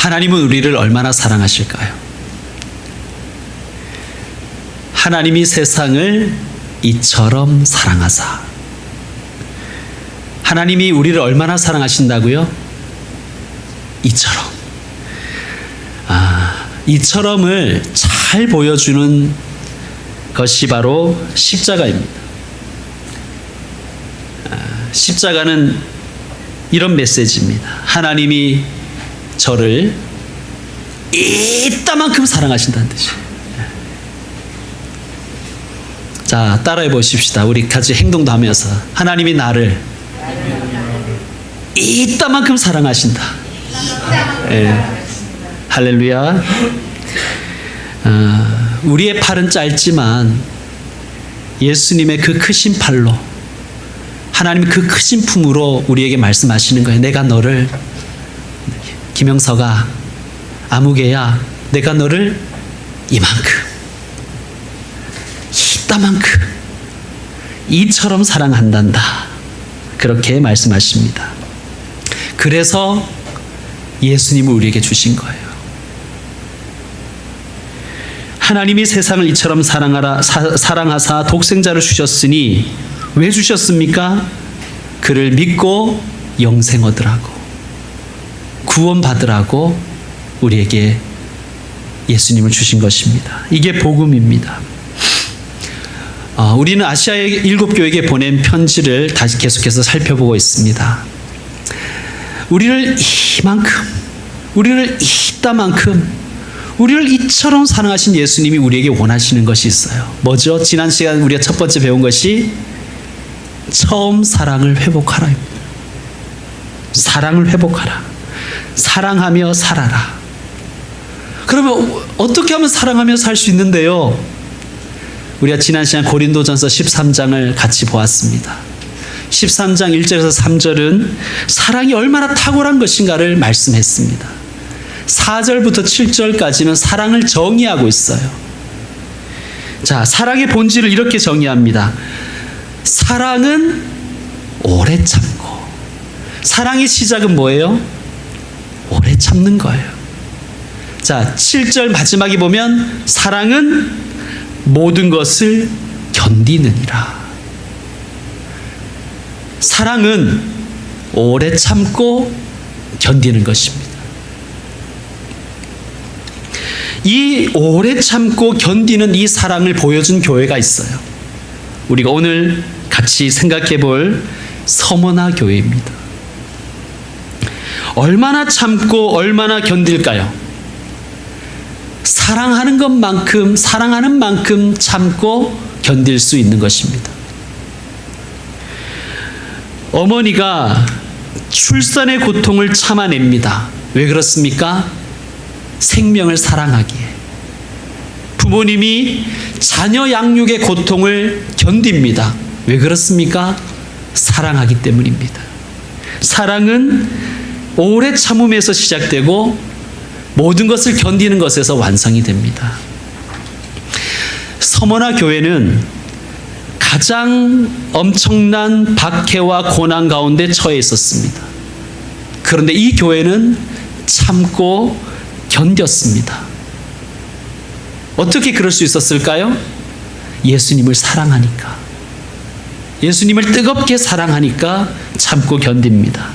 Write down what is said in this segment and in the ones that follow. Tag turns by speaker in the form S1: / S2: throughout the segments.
S1: 하나님은 우리를 얼마나 사랑하실까요? 하나님이 세상을 이처럼 사랑하사. 하나님이 우리를 얼마나 사랑하신다고요? 이처럼. 이처럼을 잘 보여주는 것이 바로 십자가입니다. 십자가는 이런 메시지입니다. 하나님이 저를 이따만큼 사랑하신다는 뜻이에요. 자, 따라해 보십시다. 우리 같이 행동도 하면서 하나님이 나를 이따만큼 사랑하신다. 네. 할렐루야. 우리의 팔은 짧지만 예수님의 그 크신 팔로, 하나님의 그 크신 품으로 우리에게 말씀하시는 거예요. 내가 너를, 김영서가, 아무개야, 내가 너를 이만큼, 이따만큼, 이처럼 사랑한단다. 그렇게 말씀하십니다. 그래서 예수님을 우리에게 주신 거예요. 하나님이 세상을 이처럼 사랑하사 독생자를 주셨으니 왜 주셨습니까? 그를 믿고 영생 얻으라고, 구원받으라고 우리에게 예수님을 주신 것입니다. 이게 복음입니다. 우리는 아시아의 7교회에게 보낸 편지를 다시 계속해서 살펴보고 있습니다. 우리를 이만큼, 우리를 이따만큼, 우리를 이처럼 사랑하신 예수님이 우리에게 원하시는 것이 있어요. 뭐죠? 지난 시간 우리가 첫 번째 배운 것이 처음 사랑을 회복하라입니다. 사랑을 회복하라. 사랑하며 살아라. 그러면 어떻게 하면 사랑하며 살 수 있는데요? 우리가 지난 시간 고린도전서 13장을 같이 보았습니다. 13장 1절에서 3절은 사랑이 얼마나 탁월한 것인가를 말씀했습니다. 4절부터 7절까지는 사랑을 정의하고 있어요. 자, 사랑의 본질을 이렇게 정의합니다. 사랑은 오래 참고. 사랑의 시작은 뭐예요? 오래 참는 거예요. 자, 7절 마지막에 보면 사랑은 모든 것을 견디느니라. 사랑은 오래 참고 견디는 것입니다. 이 오래 참고 견디는 이 사랑을 보여준 교회가 있어요. 우리가 오늘 같이 생각해 볼 서머나 교회입니다. 얼마나 참고 얼마나 견딜까요? 사랑하는 것만큼, 사랑하는 만큼 참고 견딜 수 있는 것입니다. 어머니가 출산의 고통을 참아냅니다. 왜 그렇습니까? 생명을 사랑하기에. 부모님이 자녀 양육의 고통을 견딥니다. 왜 그렇습니까? 사랑하기 때문입니다. 사랑은 오래 참음에서 시작되고 모든 것을 견디는 것에서 완성이 됩니다. 서머나 교회는 가장 엄청난 박해와 고난 가운데 처해 있었습니다. 그런데 이 교회는 참고 견뎠습니다. 어떻게 그럴 수 있었을까요? 예수님을 사랑하니까. 예수님을 뜨겁게 사랑하니까 참고 견딥니다.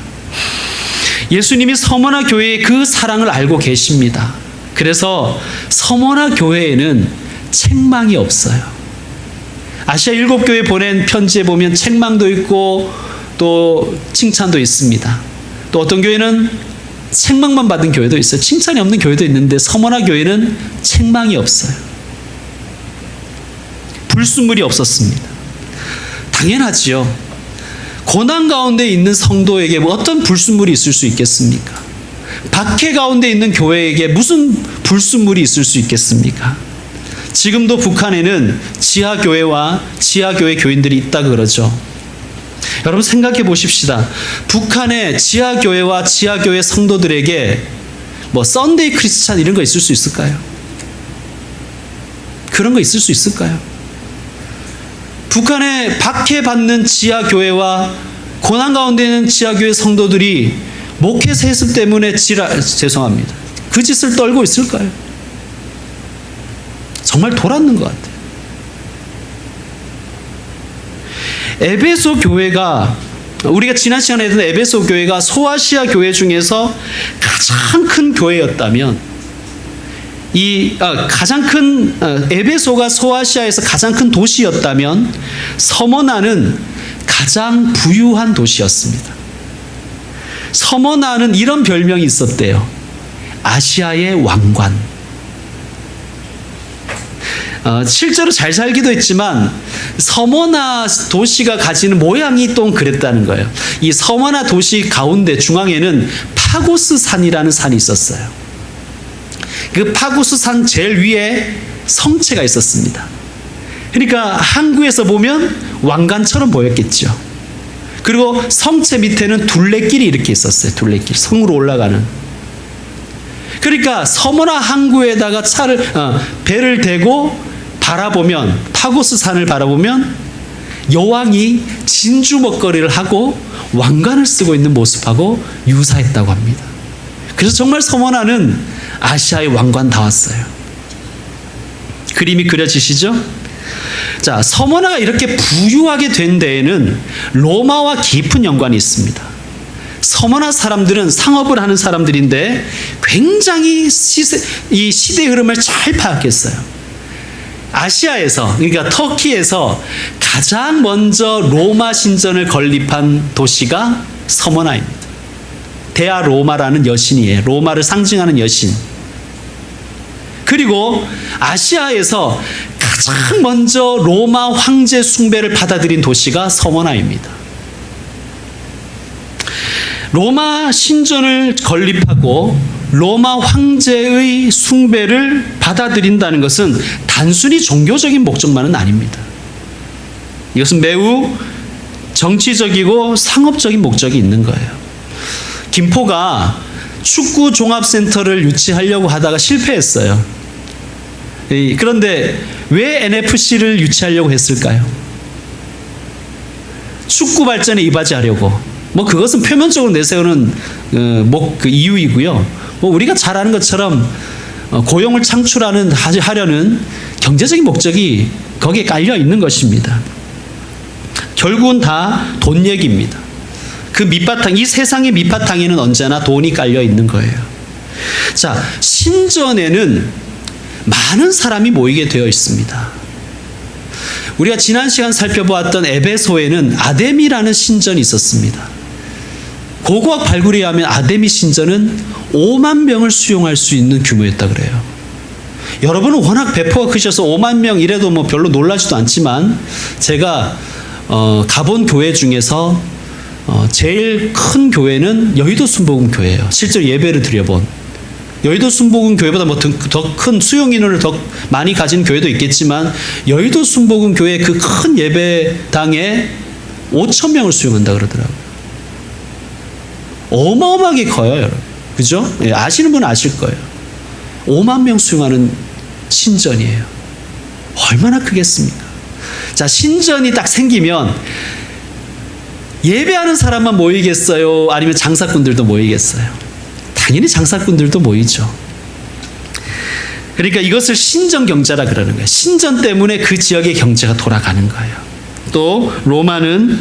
S1: 예수님이 서머나 교회의 그 사랑을 알고 계십니다. 그래서 서머나 교회에는 책망이 없어요. 아시아 7교회 보낸 편지에 보면 책망도 있고 또 칭찬도 있습니다. 또 어떤 교회는 책망만 받은 교회도 있어요. 칭찬이 없는 교회도 있는데 서머나 교회는 책망이 없어요. 불순물이 없었습니다. 당연하지요. 고난 가운데 있는 성도에게 어떤 불순물이 있을 수 있겠습니까? 박해 가운데 있는 교회에게 무슨 불순물이 있을 수 있겠습니까? 지금도 북한에는 지하교회와 지하교회 교인들이 있다고 그러죠. 여러분 생각해 보십시다. 북한의 지하교회와 지하교회 성도들에게 뭐 썬데이 크리스찬 이런 거 있을 수 있을까요? 그런 거 있을 수 있을까요? 북한에 박해받는 지하교회와 고난 가운데 있는 지하교회 성도들이 목회 세습 때문에 죄송합니다. 그 짓을 떨고 있을까요? 정말 돌았는 것 같아요. 에베소 교회가, 우리가 지난 시간에 했던 에베소 교회가 소아시아 교회 중에서 가장 큰 교회였다면, 가장 큰 에베소가 소아시아에서 가장 큰 도시였다면 서머나는 가장 부유한 도시였습니다. 서머나는 이런 별명이 있었대요. 아시아의 왕관. 실제로 잘 살기도 했지만 서머나 도시가 가지는 모양이 또 그랬다는 거예요. 이 서머나 도시 가운데 중앙에는 파고스 산이라는 산이 있었어요. 그 파고스 산 제일 위에 성체가 있었습니다. 그러니까 항구에서 보면 왕관처럼 보였겠죠. 그리고 성체 밑에는 둘레길이 이렇게 있었어요. 둘레길, 성으로 올라가는. 그러니까 서머나 항구에다가 배를 대고 바라보면, 파고스 산을 바라보면 여왕이 진주 먹거리를 하고 왕관을 쓰고 있는 모습하고 유사했다고 합니다. 그래서 정말 서머나는 아시아의 왕관다웠어요. 그림이 그려지시죠? 자, 서머나가 이렇게 부유하게 된 데에는 로마와 깊은 연관이 있습니다. 서머나 사람들은 상업을 하는 사람들인데 굉장히 이 시대의 흐름을 잘 파악했어요. 아시아에서, 그러니까 터키에서 가장 먼저 로마 신전을 건립한 도시가 서머나입니다. 데아 로마라는 여신이에요. 로마를 상징하는 여신. 그리고 아시아에서 가장 먼저 로마 황제 숭배를 받아들인 도시가 서머나입니다. 로마 신전을 건립하고 로마 황제의 숭배를 받아들인다는 것은 단순히 종교적인 목적만은 아닙니다. 이것은 매우 정치적이고 상업적인 목적이 있는 거예요. 김포가 축구 종합센터를 유치하려고 하다가 실패했어요. 그런데 왜 NFC를 유치하려고 했을까요? 축구 발전에 이바지하려고. 그것은 표면적으로 내세우는 그 이유이고요. 우리가 잘 아는 것처럼 고용을 하려는 경제적인 목적이 거기에 깔려 있는 것입니다. 결국은 다 돈 얘기입니다. 그 밑바탕, 이 세상의 밑바탕에는 언제나 돈이 깔려 있는 거예요. 자, 신전에는 많은 사람이 모이게 되어 있습니다. 우리가 지난 시간 살펴보았던 에베소에는 아데미라는 신전이 있었습니다. 고고학 발굴에 의하면 아데미 신전은 5만 명을 수용할 수 있는 규모였다 그래요. 여러분은 워낙 배포가 크셔서 5만 명 이래도 별로 놀라지도 않지만, 제가 가본 교회 중에서 제일 큰 교회는 여의도 순복음 교회예요. 실제로 예배를 드려본. 여의도 순복음 교회보다 더 큰 수용 인원을 더 많이 가진 교회도 있겠지만, 여의도 순복음 교회 그 큰 예배당에 5천 명을 수용한다 그러더라고요. 어마어마하게 커요, 여러분. 그죠? 예, 아시는 분은 아실 거예요. 5만 명 수용하는 신전이에요. 얼마나 크겠습니까? 자, 신전이 딱 생기면 예배하는 사람만 모이겠어요? 아니면 장사꾼들도 모이겠어요? 당연히 장사꾼들도 모이죠. 그러니까 이것을 신전 경제라 그러는 거예요. 신전 때문에 그 지역의 경제가 돌아가는 거예요. 또 로마는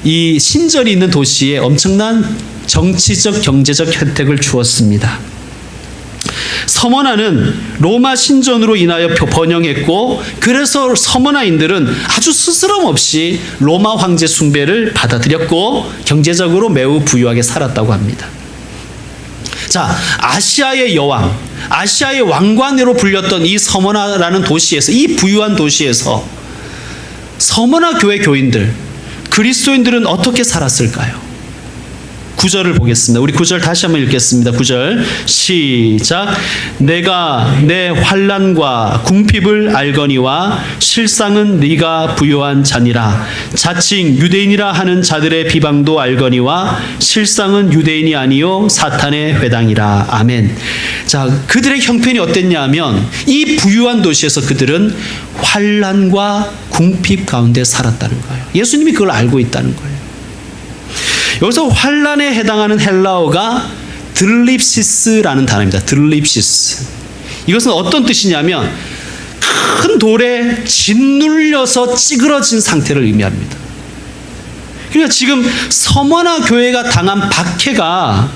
S1: 이 신전이 있는 도시에 엄청난 정치적, 경제적 혜택을 주었습니다. 서머나는 로마 신전으로 인하여 번영했고, 그래서 서머나인들은 아주 스스럼 없이 로마 황제 숭배를 받아들였고 경제적으로 매우 부유하게 살았다고 합니다. 자, 아시아의 여왕, 아시아의 왕관으로 불렸던 이 서머나라는 도시에서, 이 부유한 도시에서 서머나 교회 교인들, 그리스도인들은 어떻게 살았을까요? 9절을 보겠습니다. 우리 9절 다시 한번 읽겠습니다. 9절 시작. 내가 내 환난과 궁핍을 알거니와 실상은 네가 부요한 자니라. 자칭 유대인이라 하는 자들의 비방도 알거니와 실상은 유대인이 아니요 사탄의 회당이라. 아멘. 자, 그들의 형편이 어땠냐 하면 이 부유한 도시에서 그들은 환난과 궁핍 가운데 살았다는 거예요. 예수님이 그걸 알고 있다는 거예요. 여기서 환난에 해당하는 헬라어가 들립시스라는 단어입니다. 들립시스. 이것은 어떤 뜻이냐면 큰 돌에 짓눌려서 찌그러진 상태를 의미합니다. 그러니까 지금 서머나 교회가 당한 박해가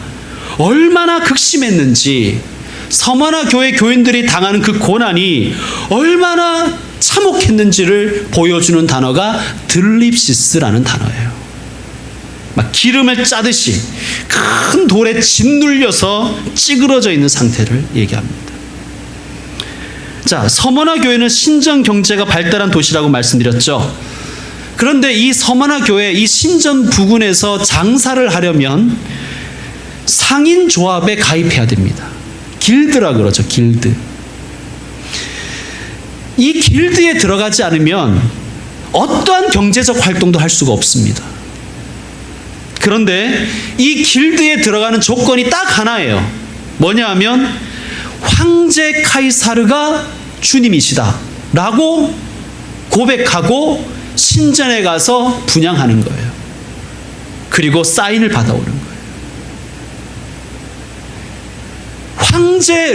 S1: 얼마나 극심했는지, 서머나 교회 교인들이 당하는 그 고난이 얼마나 참혹했는지를 보여주는 단어가 들립시스라는 단어예요. 막 기름을 짜듯이 큰 돌에 짓눌려서 찌그러져 있는 상태를 얘기합니다. 자, 서머나 교회는 신전 경제가 발달한 도시라고 말씀드렸죠. 그런데 이 서머나 교회, 이 신전 부근에서 장사를 하려면 상인 조합에 가입해야 됩니다. 길드라 그러죠, 길드. 이 길드에 들어가지 않으면 어떠한 경제적 활동도 할 수가 없습니다. 그런데 이 길드에 들어가는 조건이 딱 하나예요. 뭐냐 하면 황제 카이사르가 주님이시다 라고 고백하고 신전에 가서 분향하는 거예요. 그리고 사인을 받아오는 거예요.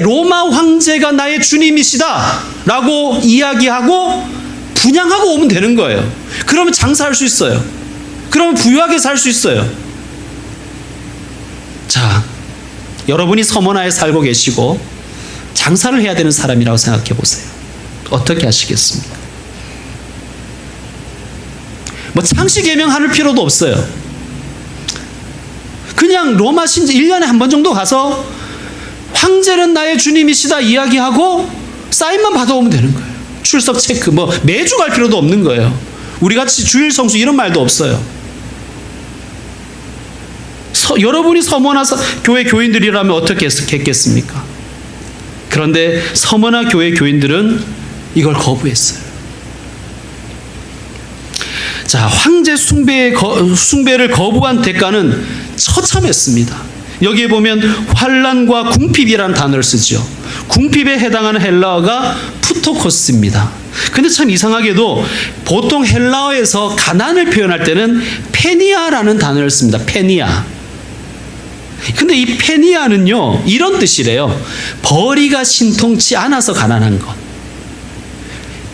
S1: 로마 황제가 나의 주님이시다 라고 이야기하고 분향하고 오면 되는 거예요. 그러면 장사할 수 있어요. 그러면 부유하게 살 수 있어요. 자, 여러분이 서머나에 살고 계시고 장사를 해야 되는 사람이라고 생각해 보세요. 어떻게 하시겠습니까? 뭐 창씨 개명할 필요도 없어요. 그냥 로마 신전 1년에 한 번 정도 가서 황제는 나의 주님이시다 이야기하고 사인만 받아오면 되는 거예요. 출석 체크, 뭐 매주 갈 필요도 없는 거예요. 우리같이 주일 성수 이런 말도 없어요. 여러분이 서머나 교회 교인들이라면 어떻게 했겠습니까? 그런데 서머나 교회 교인들은 이걸 거부했어요. 자, 황제 숭배를 거부한 대가는 처참했습니다. 여기에 보면 환란과 궁핍이라는 단어를 쓰죠. 궁핍에 해당하는 헬라어가 푸토코스입니다. 근데 참 이상하게도 보통 헬라어에서 가난을 표현할 때는 페니아라는 단어를 씁니다. 페니아. 근데 이 페니아는요, 이런 뜻이래요. 벌이가 신통치 않아서 가난한 것.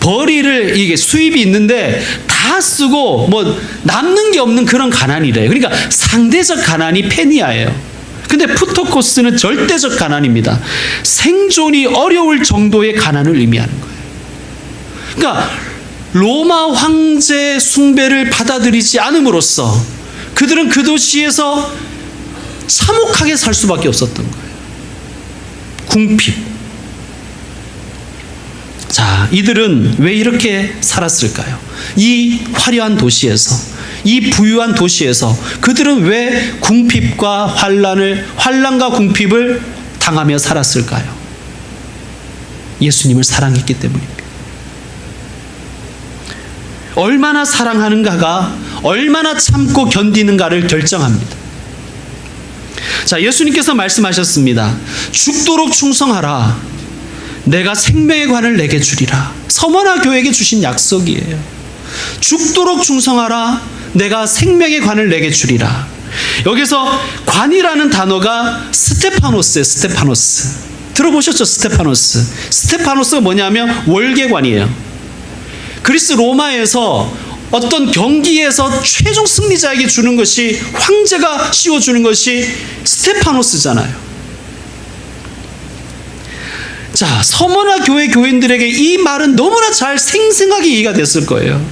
S1: 벌이를, 이게 수입이 있는데 다 쓰고 뭐 남는 게 없는 그런 가난이래요. 그러니까 상대적 가난이 페니아예요. 근데 푸토코스는 절대적 가난입니다. 생존이 어려울 정도의 가난을 의미하는 거예요. 그러니까 로마 황제 숭배를 받아들이지 않음으로써 그들은 그 도시에서 참혹하게 살 수밖에 없었던 거예요. 궁핍. 자, 이들은 왜 이렇게 살았을까요? 이 화려한 도시에서, 이 부유한 도시에서 그들은 왜 궁핍과 환란과 궁핍을 당하며 살았을까요? 예수님을 사랑했기 때문입니다. 얼마나 사랑하는가가 얼마나 참고 견디는가를 결정합니다. 자, 예수님께서 말씀하셨습니다. 죽도록 충성하라. 내가 생명의 관을 내게 주리라. 서머나 교회에게 주신 약속이에요. 죽도록 충성하라. 내가 생명의 관을 내게 주리라. 여기서 관이라는 단어가 스테파노스예요. 스테파노스. 들어보셨죠? 스테파노스. 스테파노스가 뭐냐면 월계관이에요. 그리스 로마에서 어떤 경기에서 최종 승리자에게 주는 것이, 황제가 씌워주는 것이 스테파노스잖아요. 자, 서머나 교회 교인들에게 이 말은 너무나 잘 생생하게 이해가 됐을 거예요.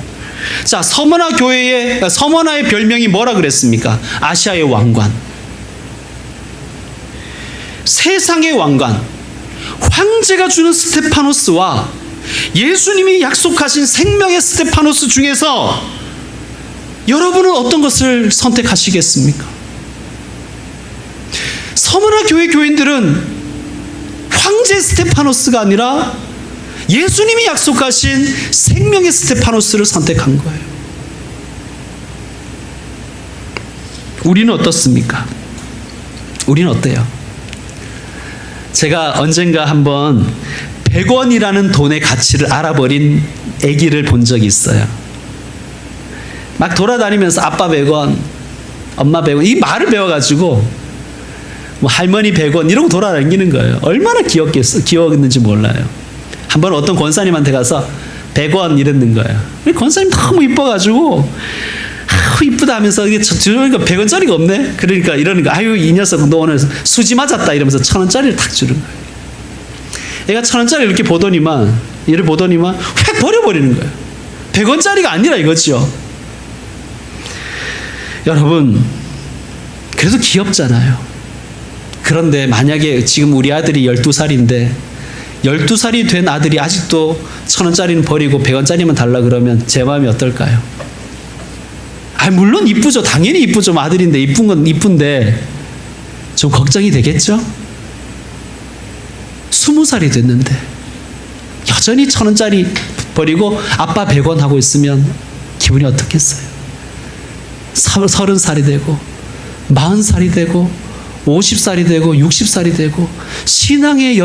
S1: 자, 서머나의 별명이 뭐라 그랬습니까? 아시아의 왕관. 세상의 왕관. 황제가 주는 스테파노스와 예수님이 약속하신 생명의 스테파노스 중에서 여러분은 어떤 것을 선택하시겠습니까? 서머나 교회 교인들은 황제 스테파노스가 아니라 예수님이 약속하신 생명의 스테파노스를 선택한 거예요. 우리는 어떻습니까? 우리는 어때요? 제가 언젠가 한번 100원이라는 돈의 가치를 알아버린 아기를 본 적이 있어요. 막 돌아다니면서 아빠 100원, 엄마 100원 이 말을 배워가지고 뭐 할머니 100원 이러고 돌아다니는 거예요. 얼마나 귀여웠는지 몰라요. 한번 어떤 권사님한테 가서 100원 이랬는 거예요. 권사님 너무 이뻐가지고 이쁘다 하면서 이게 주니까 100원짜리가 없네. 그러니까 이러는 거. 아유 이 녀석 너 오늘 수지 맞았다 이러면서 1,000원짜리를 탁 주는 거예요. 얘가 1,000원짜리 이렇게 보더니만 얘를 보더니만 휙 버려버리는 거예요. 100원짜리가 아니라 이거죠. 여러분 그래도 귀엽잖아요. 그런데 만약에 지금 우리 아들이 12살인데 12살이 된 아들이 아직도 1,000원짜리는 버리고 100원짜리만 달라 그러면 제 마음이 어떨까요? 물론 이쁘죠. 당연히 이쁘죠. 아들인데 이쁜 건 이쁜데 좀 걱정이 되겠죠? 20살이 됐는데 여전히 1,000원짜리 버리고 아빠 100원 하고 있으면 기분이 어떻겠어요? 30살이 되고 40살이 되고 50살이 되고 60살이 되고 신앙의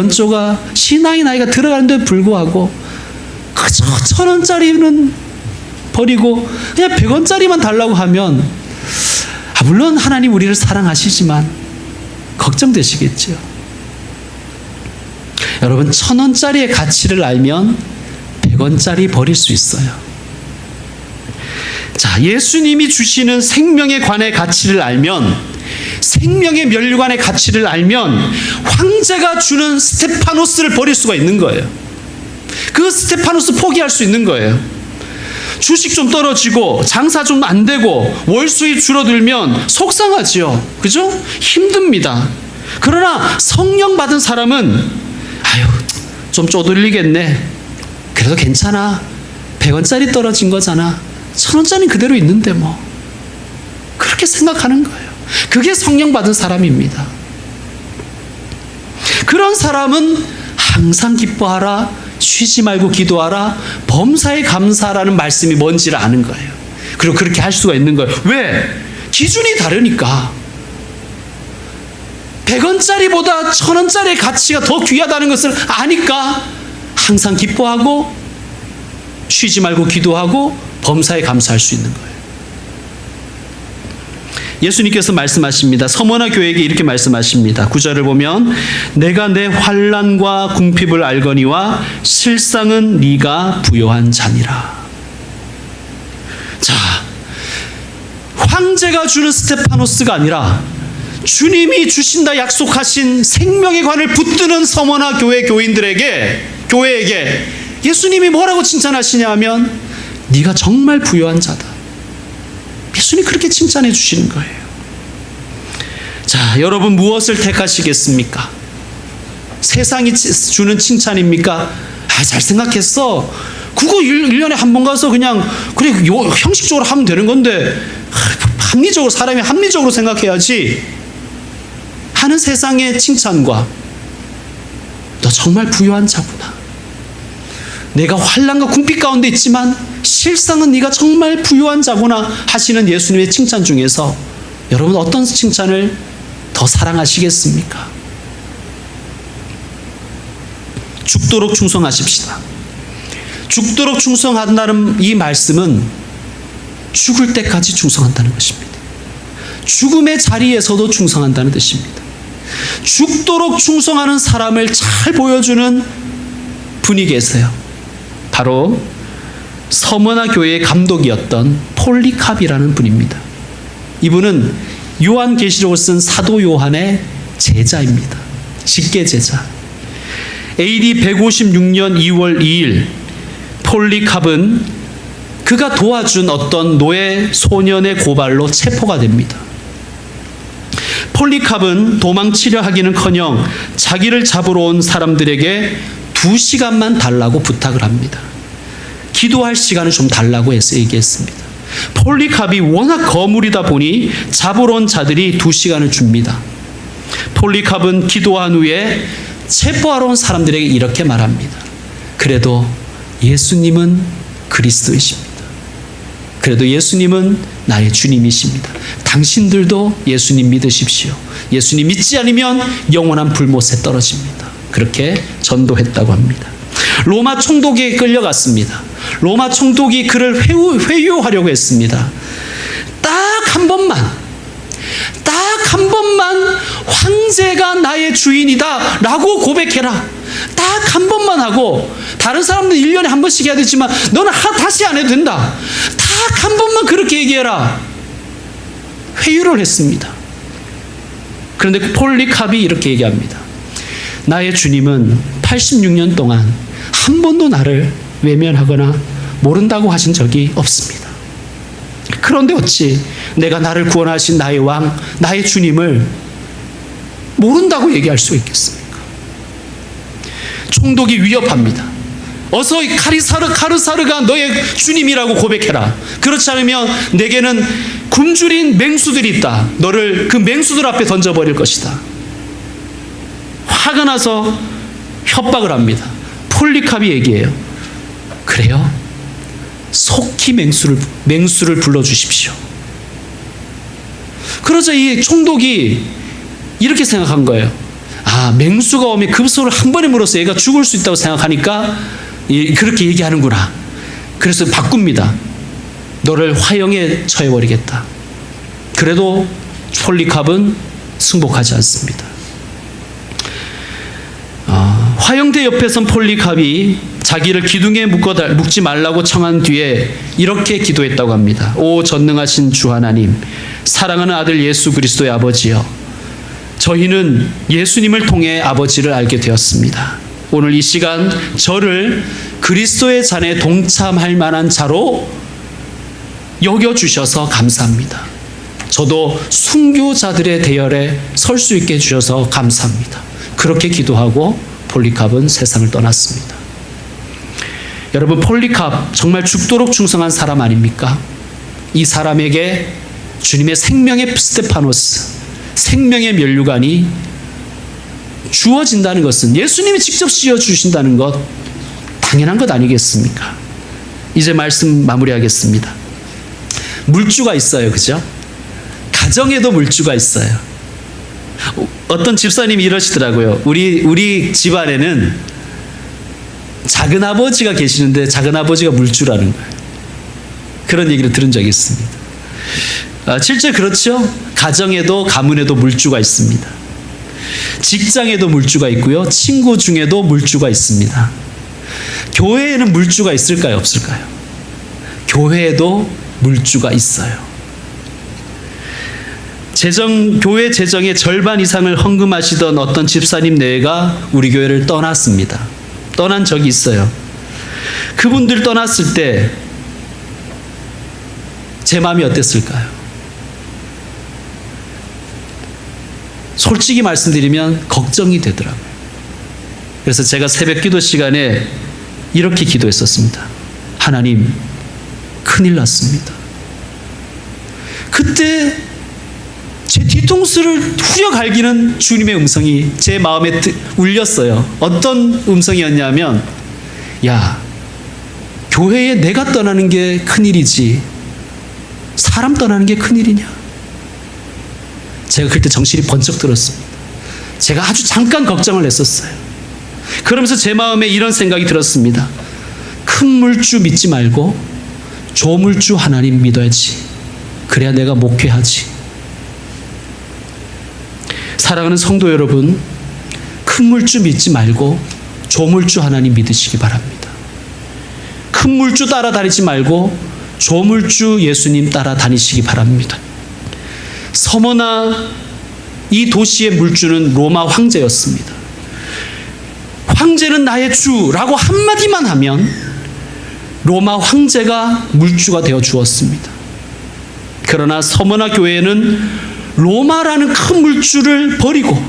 S1: 나이가 들어가는데 불구하고 그저 1,000원짜리는 버리고 그냥 100원짜리만 달라고 하면 물론 하나님 우리를 사랑하시지만 걱정되시겠죠. 여러분 1,000원짜리의 가치를 알면 100원짜리 버릴 수 있어요. 자, 예수님이 주시는 생명에 관의 가치를 알면, 생명의 면류관의 가치를 알면 황제가 주는 스테파노스를 버릴 수가 있는 거예요. 그 스테파노스 포기할 수 있는 거예요. 주식 좀 떨어지고 장사 좀 안 되고 월 수입 줄어들면 속상하지요. 그죠? 힘듭니다. 그러나 성령 받은 사람은 아유 좀 쪼들리겠네. 그래도 괜찮아. 100원짜리 떨어진 거잖아. 1,000원짜리 그대로 있는데 뭐. 그렇게 생각하는 거예요. 그게 성령 받은 사람입니다. 그런 사람은 항상 기뻐하라, 쉬지 말고 기도하라, 범사에 감사하라는 말씀이 뭔지를 아는 거예요. 그리고 그렇게 할 수가 있는 거예요. 왜? 기준이 다르니까. 100원짜리보다 1,000원짜리의 가치가 더 귀하다는 것을 아니까 항상 기뻐하고 쉬지 말고 기도하고 범사에 감사할 수 있는 거예요. 예수님께서 말씀하십니다. 서머나 교회에게 이렇게 말씀하십니다. 9절을 보면 내가 내 환난과 궁핍을 알거니와 실상은 네가 부요한 자니라. 자, 황제가 주는 스테파노스가 아니라 주님이 주신다 약속하신 생명의 관을 붙드는 서머나 교회 교회에게 예수님이 뭐라고 칭찬하시냐 하면 네가 정말 부요한 자다. 예수님이 그렇게 칭찬해 주시는 거예요. 자, 여러분 무엇을 택하시겠습니까? 세상이 주는 칭찬입니까? 잘 생각했어. 그거 1년에 한 번 가서 그냥 그래 형식적으로 하면 되는 건데 사람이 합리적으로 생각해야지 하는 세상의 칭찬과 너 정말 부요한 자구나. 내가 환난과 궁핍 가운데 있지만 실상은 네가 정말 부유한 자구나 하시는 예수님의 칭찬 중에서 여러분 어떤 칭찬을 더 사랑하시겠습니까? 죽도록 충성하십시다. 죽도록 충성한다는 이 말씀은 죽을 때까지 충성한다는 것입니다. 죽음의 자리에서도 충성한다는 뜻입니다. 죽도록 충성하는 사람을 잘 보여주는 분이 계세요. 바로 서머나 교회의 감독이었던 폴리캅이라는 분입니다. 이분은 요한계시록을 쓴 사도 요한의 제자입니다. 직계 제자. AD 156년 2월 2일 폴리캅은 그가 도와준 어떤 노예 소년의 고발로 체포가 됩니다. 폴리캅은 도망치려 하기는커녕 자기를 잡으러 온 사람들에게 2시간만 달라고 부탁을 합니다. 기도할 시간을 좀 달라고 해서 얘기했습니다. 폴리캅이 워낙 거물이다 보니 잡으러 온 자들이 2시간을 줍니다. 폴리캅은 기도한 후에 체포하러 온 사람들에게 이렇게 말합니다. 그래도 예수님은 그리스도이십니다. 그래도 예수님은 나의 주님이십니다. 당신들도 예수님 믿으십시오. 예수님 믿지 않으면 영원한 불못에 떨어집니다. 그렇게 전도했다고 합니다. 로마 총독에게 끌려갔습니다. 로마 총독이 그를 회유하려고 했습니다. 딱 한 번만 딱 한 번만 황제가 나의 주인이다 라고 고백해라. 딱 한 번만 하고, 다른 사람들은 1년에 한 번씩 해야 되지만 너는 다시 안 해도 된다. 딱 한 번만 그렇게 얘기해라. 회유를 했습니다. 그런데 폴리캅이 이렇게 얘기합니다. 나의 주님은 86년 동안 한 번도 나를 외면하거나 모른다고 하신 적이 없습니다. 그런데 어찌 내가 나를 구원하신 나의 왕, 나의 주님을 모른다고 얘기할 수 있겠습니까? 총독이 위협합니다. 어서 카르사르가 너의 주님이라고 고백해라. 그렇지 않으면 내게는 굶주린 맹수들이 있다. 너를 그 맹수들 앞에 던져버릴 것이다. 화가 나서 협박을 합니다. 폴리캅이 얘기해요. 그래요? 속히 맹수를 불러주십시오. 그러자 이 총독이 이렇게 생각한 거예요. 아, 맹수가 오면 급소를 한 번에 물어서 얘가 죽을 수 있다고 생각하니까 그렇게 얘기하는구나. 그래서 바꿉니다. 너를 화형에 처해버리겠다. 그래도 폴리캅은 승복하지 않습니다. 화형대 옆에 선 폴리캅이 자기를 기둥에 묶지 말라고 청한 뒤에 이렇게 기도했다고 합니다. 오 전능하신 주 하나님, 사랑하는 아들 예수 그리스도의 아버지여, 저희는 예수님을 통해 아버지를 알게 되었습니다. 오늘 이 시간 저를 그리스도의 잔에 동참할 만한 자로 여겨주셔서 감사합니다. 저도 순교자들의 대열에 설 수 있게 해주셔서 감사합니다. 그렇게 기도하고 폴리캅은 세상을 떠났습니다. 여러분, 폴리캅 정말 죽도록 충성한 사람 아닙니까? 이 사람에게 주님의 생명의 스테파노스, 생명의 면류관이 주어진다는 것은, 예수님이 직접 씌워주신다는 것, 당연한 것 아니겠습니까? 이제 말씀 마무리하겠습니다. 물주가 있어요. 그죠? 가정에도 물주가 있어요. 어떤 집사님이 이러시더라고요. 우리 집안에는 작은 아버지가 계시는데 작은 아버지가 물주라는 거예요. 그런 얘기를 들은 적이 있습니다. 실제 그렇죠. 가정에도 가문에도 물주가 있습니다. 직장에도 물주가 있고요. 친구 중에도 물주가 있습니다. 교회에는 물주가 있을까요? 없을까요? 교회에도 물주가 있어요. 교회 재정의 절반 이상을 헌금하시던 어떤 집사님 내외가 우리 교회를 떠났습니다. 떠난 적이 있어요. 그분들 떠났을 때 제 마음이 어땠을까요? 솔직히 말씀드리면 걱정이 되더라고요. 그래서 제가 새벽 기도 시간에 이렇게 기도했었습니다. 하나님, 큰일 났습니다. 그때 제 뒤통수를 후려 갈기는 주님의 음성이 제 마음에 울렸어요. 어떤 음성이었냐면, 야, 교회에 내가 떠나는 게 큰일이지 사람 떠나는 게 큰일이냐? 제가 그때 정신이 번쩍 들었습니다. 제가 아주 잠깐 걱정을 했었어요. 그러면서 제 마음에 이런 생각이 들었습니다. 큰 물주 믿지 말고 조물주 하나님 믿어야지. 그래야 내가 목회하지. 사랑하는 성도 여러분, 큰 물주 믿지 말고 조물주 하나님 믿으시기 바랍니다. 큰 물주 따라다니지 말고 조물주 예수님 따라다니시기 바랍니다. 서머나 이 도시의 물주는 로마 황제였습니다. 황제는 나의 주라고 한마디만 하면 로마 황제가 물주가 되어 주었습니다. 그러나 서머나 교회는 로마라는 큰 물주를 버리고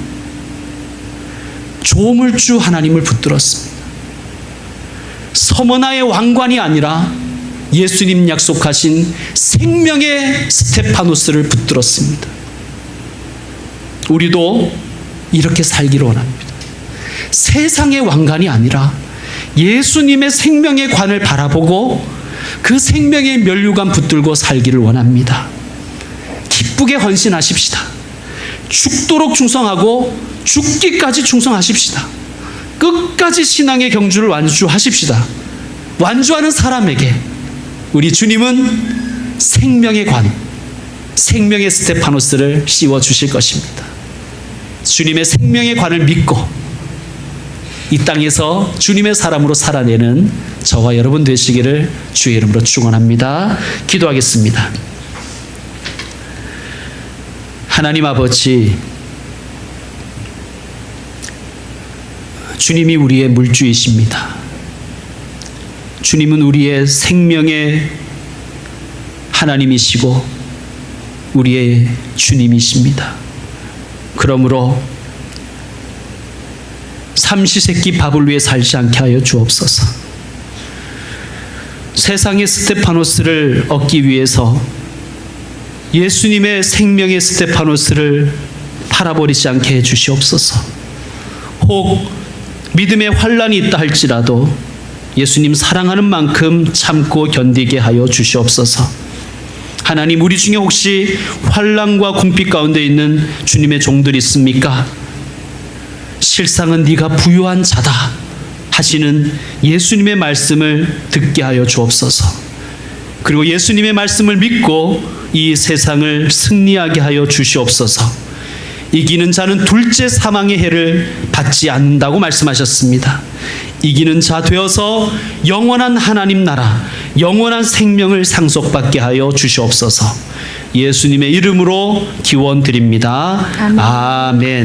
S1: 조물주 하나님을 붙들었습니다. 서머나의 왕관이 아니라 예수님 약속하신 생명의 스테파노스를 붙들었습니다. 우리도 이렇게 살기를 원합니다. 세상의 왕관이 아니라 예수님의 생명의 관을 바라보고 그 생명의 면류관 붙들고 살기를 원합니다. 기쁘게 헌신하십시다. 죽도록 충성하고 죽기까지 충성하십시다. 끝까지 신앙의 경주를 완주하십시다. 완주하는 사람에게 우리 주님은 생명의 관, 생명의 스테파노스를 씌워 주실 것입니다. 주님의 생명의 관을 믿고 이 땅에서 주님의 사람으로 살아내는 저와 여러분 되시기를 주의 이름으로 축원합니다. 기도하겠습니다. 하나님 아버지, 주님이 우리의 물주이십니다. 주님은 우리의 생명의 하나님이시고 우리의 주님이십니다. 그러므로 삼시세끼 밥을 위해 살지 않게 하여 주옵소서. 세상의 스테파노스를 얻기 위해서 예수님의 생명의 스테파노스를 팔아버리지 않게 해 주시옵소서. 혹 믿음의 환란이 있다 할지라도 예수님 사랑하는 만큼 참고 견디게 하여 주시옵소서. 하나님, 우리 중에 혹시 환란과 궁핍 가운데 있는 주님의 종들이 있습니까? 실상은 네가 부유한 자다 하시는 예수님의 말씀을 듣게 하여 주옵소서. 그리고 예수님의 말씀을 믿고 이 세상을 승리하게 하여 주시옵소서. 이기는 자는 둘째 사망의 해를 받지 않는다고 말씀하셨습니다. 이기는 자 되어서 영원한 하나님 나라, 영원한 생명을 상속받게 하여 주시옵소서. 예수님의 이름으로 기원드립니다. 아멘.